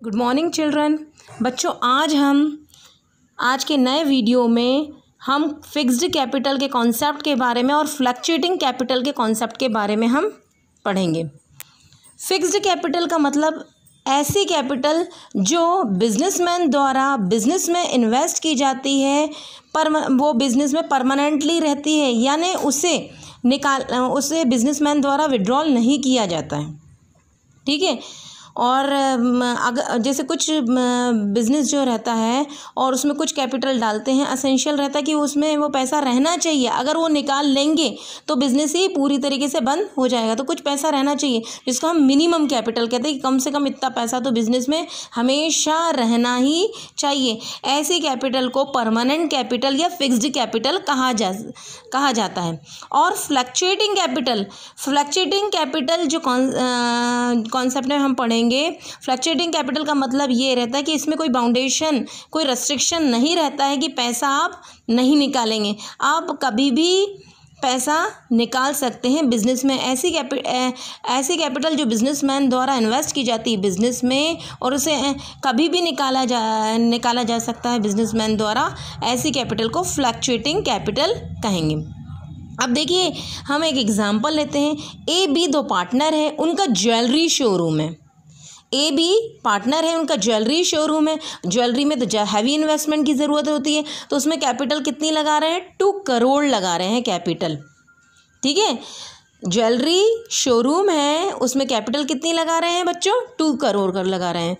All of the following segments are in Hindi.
Good morning children. बच्चों, आज के नए वीडियो में हम फिक्स्ड कैपिटल के कॉन्सेप्ट के बारे में और फ्लक्चुएटिंग कैपिटल के कॉन्सेप्ट के बारे में हम पढ़ेंगे। फिक्स्ड कैपिटल का मतलब ऐसी कैपिटल जो बिजनेसमैन द्वारा बिजनेस में इन्वेस्ट की जाती है पर वो बिजनेस में परमानेंटली रहती है, यानी उसे बिजनेसमैन द्वारा विड्रॉल नहीं किया जाता है। ठीक है। और अगर जैसे कुछ बिज़नेस जो रहता है और उसमें कुछ कैपिटल डालते हैं, एसेंशियल रहता है कि उसमें वो पैसा रहना चाहिए। अगर वो निकाल लेंगे तो बिज़नेस ही पूरी तरीके से बंद हो जाएगा। तो कुछ पैसा रहना चाहिए, जिसको हम मिनिमम कैपिटल कहते हैं कि कम से कम इतना पैसा तो बिज़नेस में हमेशा रहना ही चाहिए। ऐसी कैपिटल को परमानेंट कैपिटल या फिक्स्ड कैपिटल कहा जाता है। और फ्लक्चुएटिंग कैपिटल जो कॉन्सेप्ट में हम पढ़ेंगे, फ्लक्चुएटिंग कैपिटल का मतलब ये रहता है कि इसमें कोई बाउंडेशन, कोई रेस्ट्रिक्शन नहीं रहता है कि पैसा आप नहीं निकालेंगे। आप कभी भी पैसा निकाल सकते हैं बिजनेस में। ऐसी कैपिटल जो बिजनेसमैन द्वारा इन्वेस्ट की जाती है बिजनेस में और उसे कभी भी निकाला जा सकता है बिजनेसमैन द्वारा, ऐसी कैपिटल को फ्लक्चुएटिंग कैपिटल कहेंगे। अब देखिए, हम एक एग्जांपल लेते हैं। ए बी दो पार्टनर है, उनका ज्वेलरी शोरूम है। ए बी पार्टनर है, उनका ज्वेलरी शोरूम है। ज्वेलरी में तो हैवी इन्वेस्टमेंट की ज़रूरत होती है, तो उसमें कैपिटल कितनी लगा रहे हैं? 2 करोड़ लगा रहे हैं कैपिटल। ठीक है। ज्वेलरी शोरूम है, उसमें कैपिटल कितनी लगा रहे हैं बच्चों? 2 करोड़ कर लगा रहे हैं।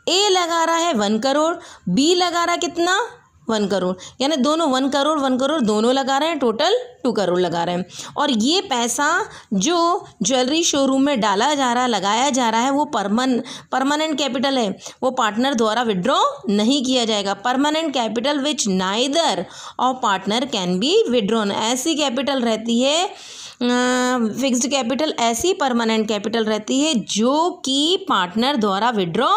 ए लगा रहा है 1 करोड़, बी लगा रहा है कितना? 1 करोड़, यानी दोनों 1 करोड़ दोनों लगा रहे हैं, टोटल 2 करोड़ लगा रहे हैं। और ये पैसा जो ज्वेलरी शोरूम में लगाया जा रहा है वो परमानेंट कैपिटल है, वो पार्टनर द्वारा विड्रॉ नहीं किया जाएगा। Permanent capital which neither of partner can be withdrawn. ऐसी कैपिटल रहती है फिक्स्ड कैपिटल, ऐसी परमानेंट कैपिटल रहती है जो कि पार्टनर द्वारा विड्रॉ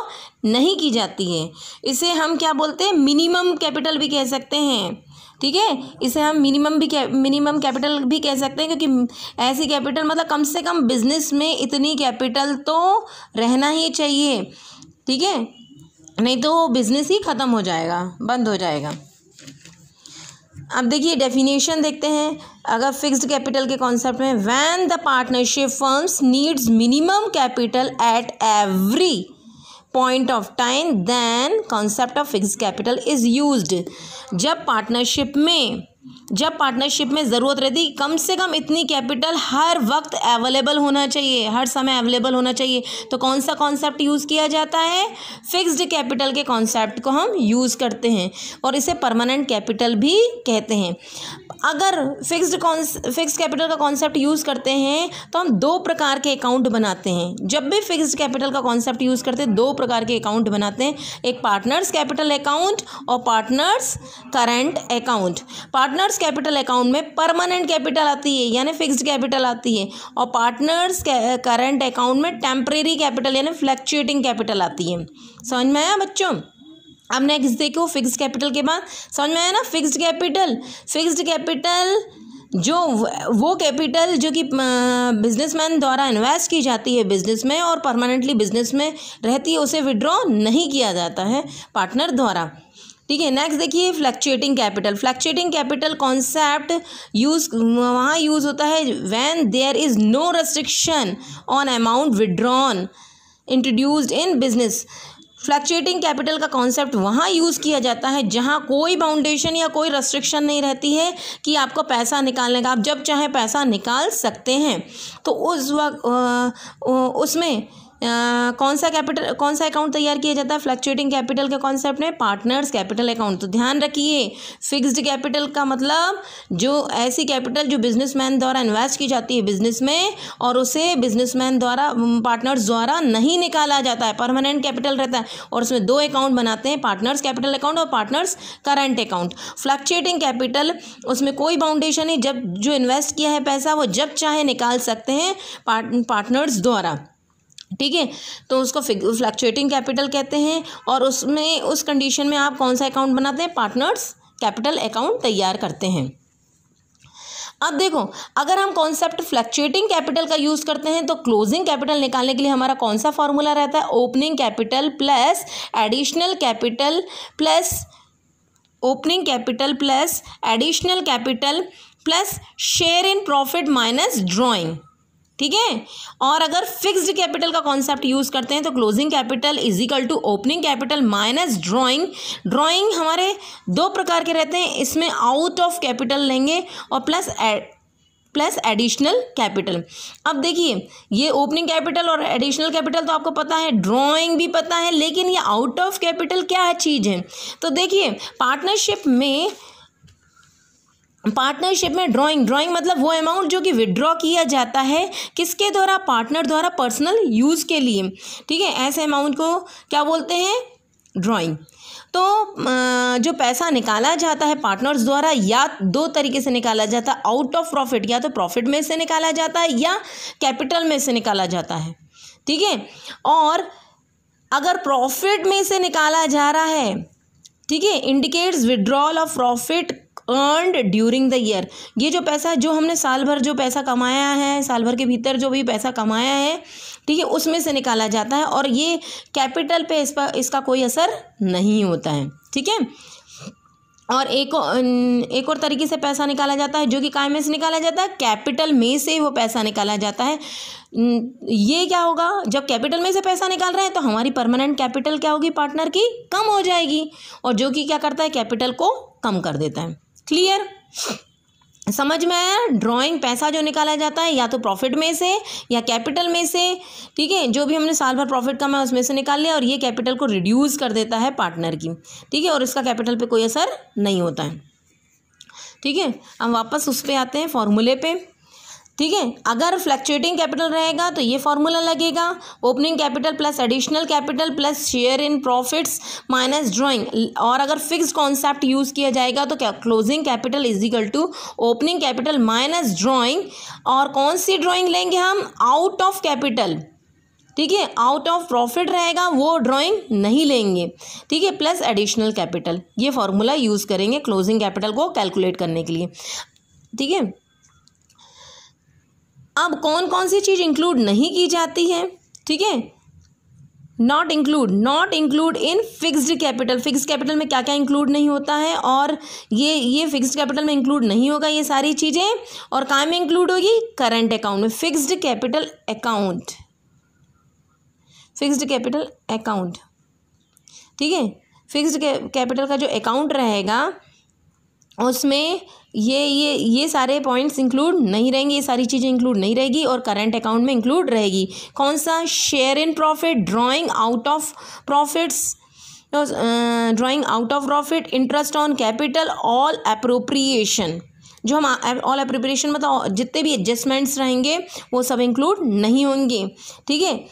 नहीं की जाती है। इसे हम क्या बोलते हैं? मिनिमम कैपिटल भी कह सकते हैं। ठीक है। इसे हम मिनिमम कैपिटल भी कह सकते हैं, क्योंकि ऐसी कैपिटल मतलब कम से कम बिजनेस में इतनी कैपिटल तो रहना ही चाहिए। ठीक है, नहीं तो बिजनेस ही ख़त्म हो जाएगा, बंद हो जाएगा। अब देखिए डेफिनेशन देखते हैं। अगर फिक्स्ड कैपिटल के कॉन्सेप्ट में, when the partnership firms needs minimum capital at every point of time, then concept of fixed capital is used. जब पार्टनरशिप में ज़रूरत रहती है कम से कम इतनी कैपिटल हर वक्त अवेलेबल होना चाहिए, हर समय अवेलेबल होना चाहिए, तो कौन सा कॉन्सेप्ट यूज़ किया जाता है? फिक्स्ड कैपिटल के कॉन्सेप्ट को हम यूज़ करते हैं और इसे परमानेंट कैपिटल भी कहते हैं। अगर फिक्स्ड कैपिटल का कॉन्सेप्ट यूज़ करते हैं तो हम 2 प्रकार के अकाउंट बनाते हैं। जब भी फिक्स्ड कैपिटल का कॉन्सेप्ट यूज़ करते हैं 2 प्रकार के अकाउंट बनाते हैं, एक पार्टनर्स कैपिटल अकाउंट और partners current account. Partners capital account में परमानेंट कैपिटल आती है, यानी फिक्स्ड कैपिटल आती है, और पार्टनर्स करंट अकाउंट में टेम्परेरी कैपिटल यानी फ्लक्चुएटिंग कैपिटल आती है। समझ में आया बच्चों? अब नेक्स्ट देखो, फिक्स्ड कैपिटल के बाद समझ में आया ना? फिक्स्ड कैपिटल जो वो कैपिटल जो कि बिजनेसमैन द्वारा इन्वेस्ट की जाती है बिजनेस में और परमानेंटली बिजनेस में रहती है, उसे विड्रॉ नहीं किया जाता है पार्टनर द्वारा। ठीक है। नेक्स्ट देखिए, फ्लक्चुएटिंग कैपिटल कॉन्सेप्ट वहाँ यूज़ होता है when there is no restriction on amount withdrawn introduced in business. Fluctuating capital का कॉन्सेप्ट वहाँ यूज़ किया जाता है जहाँ कोई बाउंडेशन या कोई रेस्ट्रिक्शन नहीं रहती है कि आपको पैसा निकालने का, आप जब चाहे पैसा निकाल सकते हैं। तो उस वक्त उसमें कौन सा अकाउंट तैयार किया जाता है फ्लक्चुएटिंग कैपिटल के कॉन्सेप्ट में? Partners capital account. तो ध्यान रखिए, फिक्स्ड कैपिटल का मतलब जो ऐसी कैपिटल जो बिजनेसमैन द्वारा इन्वेस्ट की जाती है बिजनेस में और उसे बिजनेसमैन द्वारा पार्टनर्स द्वारा नहीं निकाला जाता है, परमानेंट कैपिटल रहता है, और उसमें 2 अकाउंट बनाते हैं, पार्टनर्स कैपिटल अकाउंट और partners current account. Fluctuating capital उसमें कोई बाउंडेशन नहीं, जब जो इन्वेस्ट किया है पैसा वो जब चाहे निकाल सकते हैं पार्टनर्स द्वारा। ठीक है, तो उसको फ्लक्चुएटिंग कैपिटल कहते हैं। और उसमें उस कंडीशन में आप कौन सा अकाउंट बनाते हैं? पार्टनर्स कैपिटल अकाउंट तैयार करते हैं। अब देखो, अगर हम कॉन्सेप्ट फ्लक्चुएटिंग कैपिटल का यूज़ करते हैं तो क्लोजिंग कैपिटल निकालने के लिए हमारा कौन सा फॉर्मूला रहता है? Opening capital plus additional capital plus opening capital plus additional capital plus share in profit minus drawing. ठीक है। और अगर फिक्स्ड कैपिटल का कॉन्सेप्ट यूज़ करते हैं तो closing capital is equal to opening capital minus drawing. Drawing हमारे दो प्रकार के रहते हैं, इसमें आउट ऑफ कैपिटल लेंगे और प्लस एडिशनल कैपिटल। अब देखिए, ये ओपनिंग कैपिटल और एडिशनल कैपिटल तो आपको पता है, ड्राइंग भी पता है, लेकिन ये आउट ऑफ कैपिटल क्या चीज़ है? तो देखिए, पार्टनरशिप में ड्राइंग मतलब वो अमाउंट जो कि विड्रॉ किया जाता है किसके द्वारा? पार्टनर द्वारा, पर्सनल यूज़ के लिए। ठीक है, ऐसे अमाउंट को क्या बोलते हैं? ड्राइंग। तो जो पैसा निकाला जाता है पार्टनर्स द्वारा, या दो तरीके से निकाला जाता है आउट ऑफ प्रॉफिट, या तो प्रॉफिट में से निकाला जाता है या कैपिटल में से निकाला जाता है। ठीक है। और अगर प्रॉफिट में से निकाला जा रहा है, ठीक है, indicates withdrawal of profit earned during the year. ये जो पैसा, जो हमने साल भर जो पैसा कमाया है, साल भर के भीतर जो भी पैसा कमाया है, ठीक है, उसमें से निकाला जाता है और ये कैपिटल पे इसका कोई असर नहीं होता है। ठीक है। और एक और तरीके से पैसा निकाला जाता है जो कि काय में से निकाला जाता है? कैपिटल में से वो पैसा निकाला जाता है। ये क्या होगा? जब कैपिटल में से पैसा निकाल रहे हैं तो हमारी परमानेंट कैपिटल क्या होगी? पार्टनर की कम हो जाएगी, और जो कि क्या करता है? कैपिटल को कम कर देता है। क्लियर? समझ में आया? ड्राइंग पैसा जो निकाला जाता है या तो प्रॉफिट में से या कैपिटल में से। ठीक है, जो भी हमने साल भर प्रॉफिट कमाया उसमें से निकाल लिया, और ये कैपिटल को रिड्यूस कर देता है पार्टनर की। ठीक है, और इसका कैपिटल पे कोई असर नहीं होता है। ठीक है, हम वापस उस पे आते हैं, फॉर्मूले पे। ठीक है, अगर फ्लक्चुएटिंग कैपिटल रहेगा तो ये फॉर्मूला लगेगा, opening capital plus additional capital plus share in profits minus drawing. और अगर फिक्स्ड कॉन्सेप्ट यूज़ किया जाएगा तो क्या? Closing capital is equal to opening capital minus drawing. और कौन सी ड्राइंग लेंगे हम? Out of capital. ठीक है, आउट ऑफ प्रॉफिट रहेगा वो ड्राइंग नहीं लेंगे। ठीक है, प्लस एडिशनल कैपिटल, ये फॉर्मूला यूज़ करेंगे क्लोजिंग कैपिटल को कैलकुलेट करने के लिए। ठीक है। अब कौन कौन सी चीज़ इंक्लूड नहीं की जाती है? ठीक है, not include in fixed capital. Fixed capital में क्या क्या इंक्लूड नहीं होता है, और ये फिक्स्ड कैपिटल में इंक्लूड नहीं होगा ये सारी चीज़ें, और कहाँ में इंक्लूड होगी? करंट अकाउंट में। Fixed capital account. ठीक है, फिक्स्ड कैपिटल का जो अकाउंट रहेगा उसमें ये सारे पॉइंट्स इंक्लूड नहीं रहेंगे, ये सारी चीज़ें इंक्लूड नहीं रहेगी, और करंट अकाउंट में इंक्लूड रहेगी। कौन सा? Share in profit, drawing out of profit, interest on capital, all appropriation. जो हम ऑल एप्रोप्रिएशन मतलब जितने भी एडजस्टमेंट्स रहेंगे वो सब इंक्लूड नहीं होंगे। ठीक है,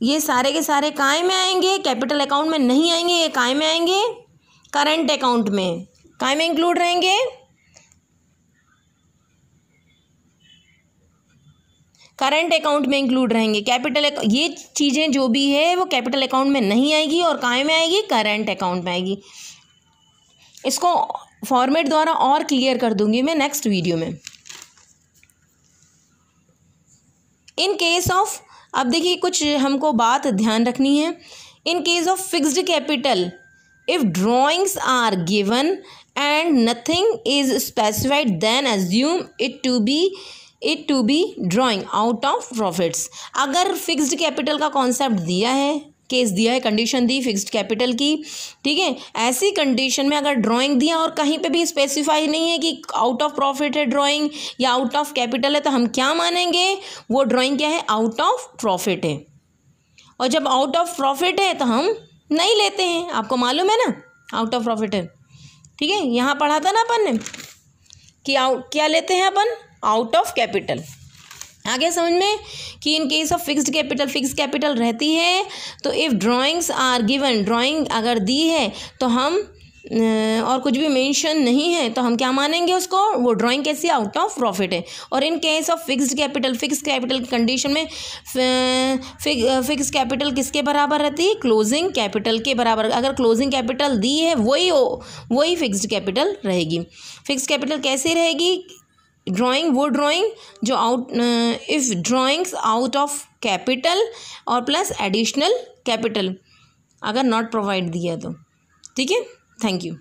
ये सारे के सारे काय में आएंगे? कैपिटल अकाउंट में नहीं आएंगे, ये काय में आएंगे? करंट अकाउंट में। काय में इंक्लूड रहेंगे? करंट अकाउंट में इंक्लूड रहेंगे। ये चीज़ें जो भी है वो कैपिटल अकाउंट में नहीं आएगी, और काय में आएगी? करंट अकाउंट में आएगी। इसको फॉर्मेट द्वारा और क्लियर कर दूंगी मैं नेक्स्ट वीडियो में। इन केस ऑफ, अब देखिए कुछ हमको बात ध्यान रखनी है। In case of fixed capital, if drawings are given and nothing is specified, then assume it to be drawing out of profits। अगर फिक्स्ड कैपिटल का कॉन्सेप्ट दिया है, केस दिया है, कंडीशन दी फिक्स्ड कैपिटल की, ठीक है, ऐसी कंडीशन में अगर ड्राइंग दिया और कहीं पे भी स्पेसिफाई नहीं है कि आउट ऑफ प्रॉफिट है ड्राइंग या आउट ऑफ कैपिटल है, तो हम क्या मानेंगे? वो ड्राइंग क्या है? आउट ऑफ प्रॉफिट है। और जब आउट ऑफ प्रॉफिट है तो हम नहीं लेते हैं, आपको मालूम है ना, आउट ऑफ प्रॉफिट है। ठीक है, यहाँ पढ़ा था ना अपन ने कि क्या लेते हैं अपन? Out of capital. आ गया समझ में कि in case of fixed capital रहती है तो if drawings are given, drawing अगर दी है तो हम और कुछ भी मेंशन नहीं है तो हम क्या मानेंगे उसको? वो ड्राइंग कैसी? आउट ऑफ प्रॉफिट है। और इन केस ऑफ फिक्स्ड कैपिटल की कंडीशन में फिक्स कैपिटल किसके बराबर रहती है? क्लोजिंग कैपिटल के बराबर। अगर क्लोजिंग कैपिटल दी है वही फिक्स्ड कैपिटल रहेगी। फिक्स्ड कैपिटल कैसे रहेगी? ड्राइंग वो ड्राइंग जो if drawings out of capital और प्लस एडिशनल कैपिटल अगर नॉट प्रोवाइड दिया तो। ठीक है, थैंक यू।